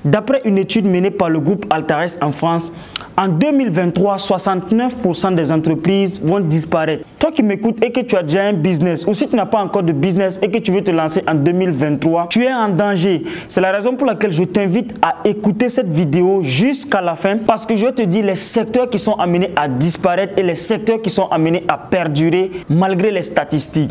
D'après une étude menée par le groupe Altares en France, en 2023, 69% des entreprises vont disparaître. Toi qui m'écoutes et que tu as déjà un business, ou si tu n'as pas encore de business et que tu veux te lancer en 2023, tu es en danger. C'est la raison pour laquelle je t'invite à écouter cette vidéo jusqu'à la fin, parce que je vais te dire les secteurs qui sont amenés à disparaître et les secteurs qui sont amenés à perdurer malgré les statistiques.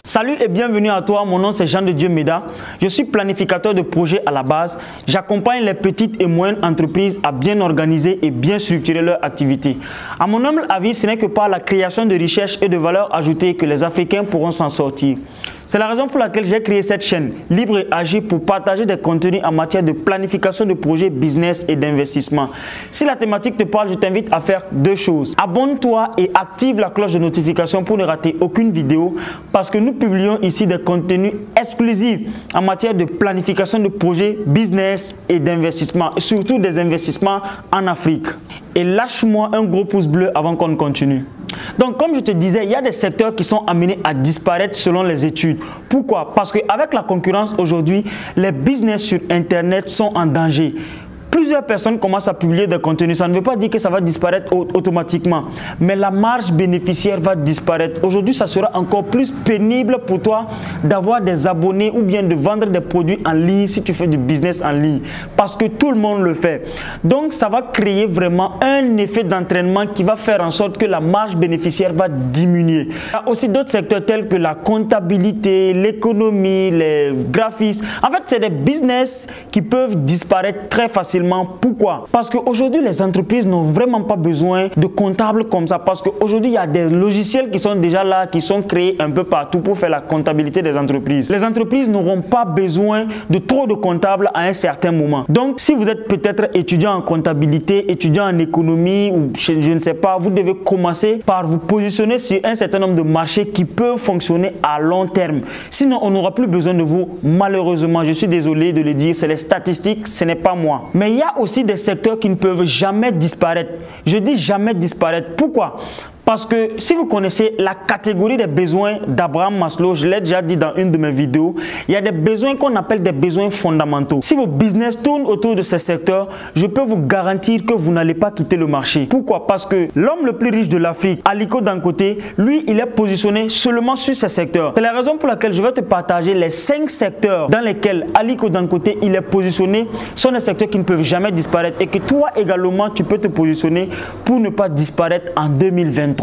Salut et bienvenue à toi, mon nom c'est Jean de Dieu Meda. Je suis planificateur de projets à la base. J'accompagne les petites et moyennes entreprises à bien organiser et bien structurer leur activité. À mon humble avis, ce n'est que par la création de richesses et de valeur ajoutée que les Africains pourront s'en sortir. C'est la raison pour laquelle j'ai créé cette chaîne Libre et Agir pour partager des contenus en matière de planification de projets, business et d'investissement. Si la thématique te parle, je t'invite à faire deux choses. Abonne-toi et active la cloche de notification pour ne rater aucune vidéo, parce que nous publions ici des contenus exclusifs en matière de planification de projets, business et d'investissement, et surtout des investissements en Afrique. Et lâche-moi un gros pouce bleu avant qu'on continue. Donc, comme je te disais, il y a des secteurs qui sont amenés à disparaître selon les études. Pourquoi? Parce qu'avec la concurrence aujourd'hui, les business sur Internet sont en danger. Plusieurs personnes commencent à publier des contenus. Ça ne veut pas dire que ça va disparaître automatiquement. Mais la marge bénéficiaire va disparaître. Aujourd'hui, ça sera encore plus pénible pour toi d'avoir des abonnés ou bien de vendre des produits en ligne si tu fais du business en ligne. Parce que tout le monde le fait. Donc, ça va créer vraiment un effet d'entraînement qui va faire en sorte que la marge bénéficiaire va diminuer. Il y a aussi d'autres secteurs tels que la comptabilité, l'économie, les graphismes. En fait, c'est des business qui peuvent disparaître très facilement. Pourquoi? Parce qu'aujourd'hui, les entreprises n'ont vraiment pas besoin de comptables comme ça. Parce qu'aujourd'hui, il y a des logiciels qui sont déjà là, qui sont créés un peu partout pour faire la comptabilité des entreprises. Les entreprises n'auront pas besoin de trop de comptables à un certain moment. Donc, si vous êtes peut-être étudiant en comptabilité, étudiant en économie, ou je ne sais pas, vous devez commencer par vous positionner sur un certain nombre de marchés qui peuvent fonctionner à long terme. Sinon, on n'aura plus besoin de vous. Malheureusement, je suis désolé de le dire, c'est les statistiques, ce n'est pas moi. Mais il y a aussi des secteurs qui ne peuvent jamais disparaître. Je dis jamais disparaître. Pourquoi? Parce que si vous connaissez la catégorie des besoins d'Abraham Maslow, je l'ai déjà dit dans une de mes vidéos, il y a des besoins qu'on appelle des besoins fondamentaux. Si vos business tournent autour de ces secteurs, je peux vous garantir que vous n'allez pas quitter le marché. Pourquoi? Parce que l'homme le plus riche de l'Afrique, Aliko Dangote, lui, il est positionné seulement sur ces secteurs. C'est la raison pour laquelle je vais te partager les 5 secteurs dans lesquels Aliko Dangote, il est positionné. Ce sont des secteurs qui ne peuvent jamais disparaître et que toi également, tu peux te positionner pour ne pas disparaître en 2023.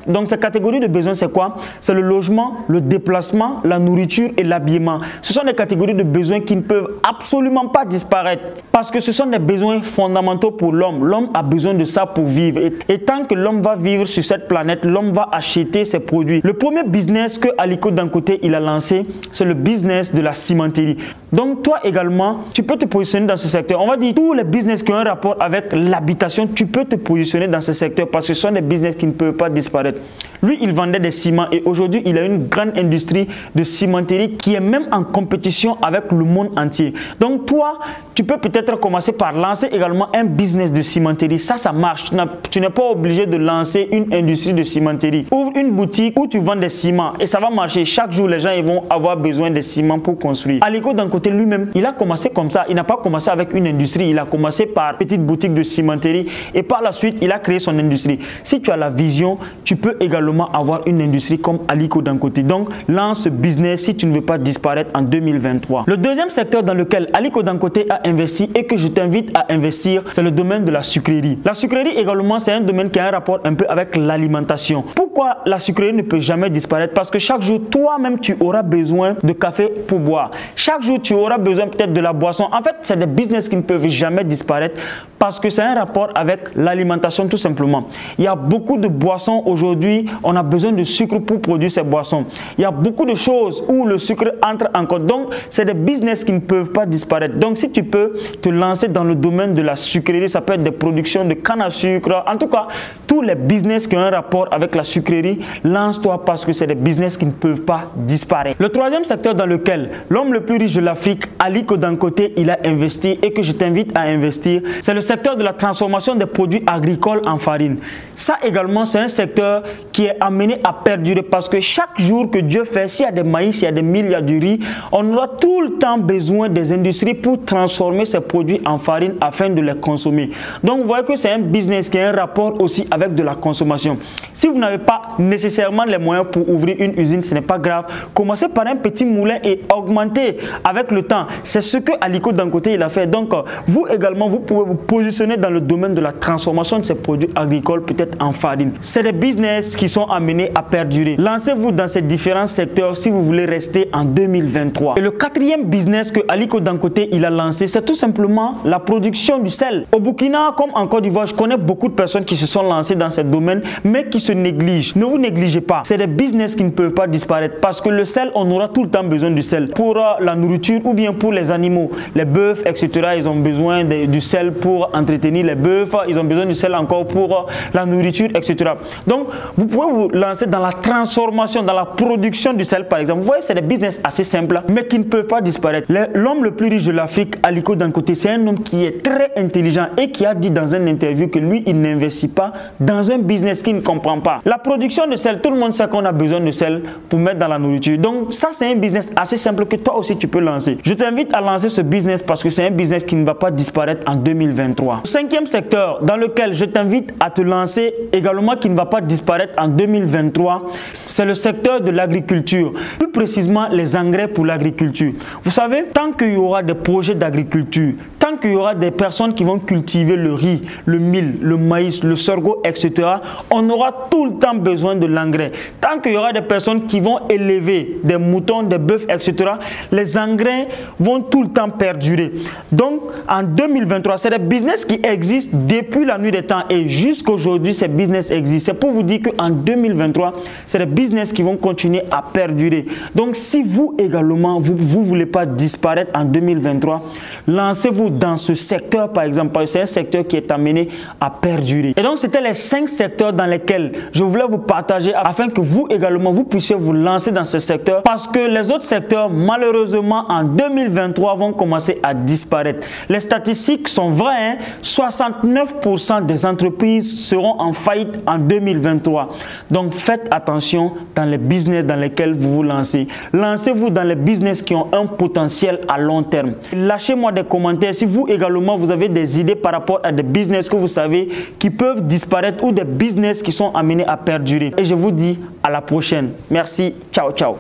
Donc, ces catégories de besoins, c'est quoi? C'est le logement, le déplacement, la nourriture et l'habillement. Ce sont des catégories de besoins qui ne peuvent absolument pas disparaître parce que ce sont des besoins fondamentaux pour l'homme. L'homme a besoin de ça pour vivre. Et tant que l'homme va vivre sur cette planète, l'homme va acheter ses produits. Le premier business que Aliko Dangote il a lancé, c'est le business de la cimenterie. Donc, toi également, tu peux te positionner dans ce secteur. On va dire tous les business qui ont un rapport avec l'habitation, tu peux te positionner dans ce secteur parce que ce sont des business qui ne peuvent pas disparaître. Lui, il vendait des ciments et aujourd'hui, il a une grande industrie de cimenterie qui est même en compétition avec le monde entier. Donc, toi, tu peux peut-être commencer par lancer également un business de cimenterie. Ça marche. Tu n'es pas obligé de lancer une industrie de cimenterie. Ouvre une boutique où tu vends des ciments et ça va marcher. Chaque jour, les gens ils vont avoir besoin de ciments pour construire. Aliko Dangote lui-même, il a commencé comme ça. Il n'a pas commencé avec une industrie. Il a commencé par petite boutique de cimenterie et par la suite, il a créé son industrie. Si tu as la vision, tu peux également avoir une industrie comme Aliko Dangote. Donc, lance ce business si tu ne veux pas disparaître en 2023. Le deuxième secteur dans lequel Aliko Dangote a investi et que je t'invite à investir, c'est le domaine de la sucrerie. La sucrerie également, c'est un domaine qui a un rapport un peu avec l'alimentation. Pourquoi la sucrerie ne peut jamais disparaître? Parce que chaque jour, toi-même, tu auras besoin de café pour boire. Chaque jour, tu auras besoin peut-être de la boisson. En fait, c'est des business qui ne peuvent jamais disparaître parce que c'est un rapport avec l'alimentation tout simplement. Il y a beaucoup de boissons aujourd'hui, on a besoin de sucre pour produire ces boissons. Il y a beaucoup de choses où le sucre entre en compte. Donc, c'est des business qui ne peuvent pas disparaître. Donc, si tu peux te lancer dans le domaine de la sucrerie, ça peut être des productions de canne à sucre. En tout cas, tous les business qui ont un rapport avec la sucrerie, lance-toi parce que c'est des business qui ne peuvent pas disparaître. Le troisième secteur dans lequel l'homme le plus riche de l'Afrique, Aliko Dangote, il a investi et que je t'invite à investir, c'est le secteur de la transformation des produits agricoles en farine. Ça également, c'est un secteur secteur qui est amené à perdurer parce que chaque jour que Dieu fait, s'il y a des maïs, il y a des mil, il y a du riz, on aura tout le temps besoin des industries pour transformer ces produits en farine afin de les consommer. Donc vous voyez que c'est un business qui a un rapport aussi avec de la consommation. Si vous n'avez pas nécessairement les moyens pour ouvrir une usine, ce n'est pas grave. Commencez par un petit moulin et augmentez avec le temps. C'est ce que Aliko Dangote il a fait. Donc vous également, vous pouvez vous positionner dans le domaine de la transformation de ces produits agricoles, peut-être en farine. C'est des business qui sont amenés à perdurer. Lancez-vous dans ces différents secteurs si vous voulez rester en 2023. Et le quatrième business que Aliko Dangote il a lancé, c'est tout simplement la production du sel. Au Burkina comme en Côte d'Ivoire, je connais beaucoup de personnes qui se sont lancées dans ce domaine, mais qui se négligent. Ne vous négligez pas. C'est des business qui ne peuvent pas disparaître parce que le sel, on aura tout le temps besoin du sel pour la nourriture ou bien pour les animaux. Les bœufs, etc., ils ont besoin du sel pour entretenir les bœufs. Ils ont besoin du sel encore pour la nourriture, etc. Donc, vous pouvez vous lancer dans la transformation, dans la production du sel, par exemple. Vous voyez, c'est des business assez simples, mais qui ne peuvent pas disparaître. L'homme le plus riche de l'Afrique, Aliko Dangote, c'est un homme qui est très intelligent et qui a dit dans une interview que lui, il n'investit pas dans un business qu'il ne comprend pas. La production de sel, tout le monde sait qu'on a besoin de sel pour mettre dans la nourriture. Donc, ça, c'est un business assez simple que toi aussi, tu peux lancer. Je t'invite à lancer ce business parce que c'est un business qui ne va pas disparaître en 2023. Le cinquième secteur dans lequel je t'invite à te lancer également qui ne va pas disparaître en 2023, c'est le secteur de l'agriculture. Plus précisément, les engrais pour l'agriculture. Vous savez, tant qu'il y aura des projets d'agriculture, tant qu'il y aura des personnes qui vont cultiver le riz, le mil, le maïs, le sorgho, etc., on aura tout le temps besoin de l'engrais. Tant qu'il y aura des personnes qui vont élever des moutons, des bœufs, etc., les engrais vont tout le temps perdurer. Donc, en 2023, c'est des business qui existent depuis la nuit des temps et jusqu'à aujourd'hui, ces business existent. C'est pour vous dire qu'en 2023, c'est des business qui vont continuer à perdurer. Donc, si vous également, vous ne voulez pas disparaître en 2023, lancez-vous dans ce secteur, par exemple, parce que c'est un secteur qui est amené à perdurer. Et donc, c'était les 5 secteurs dans lesquels je voulais vous partager afin que vous également, vous puissiez vous lancer dans ce secteur parce que les autres secteurs, malheureusement, en 2023, vont commencer à disparaître. Les statistiques sont vraies, hein? 69% des entreprises seront en faillite en 2023. Donc, faites attention dans les business dans lesquels vous vous lancez. Lancez-vous dans les business qui ont un potentiel à long terme. Lâchez-moi des commentaires si vous également, vous avez des idées par rapport à des business que vous savez qui peuvent disparaître ou des business qui sont amenés à perdurer. Et je vous dis à la prochaine. Merci. Ciao, ciao.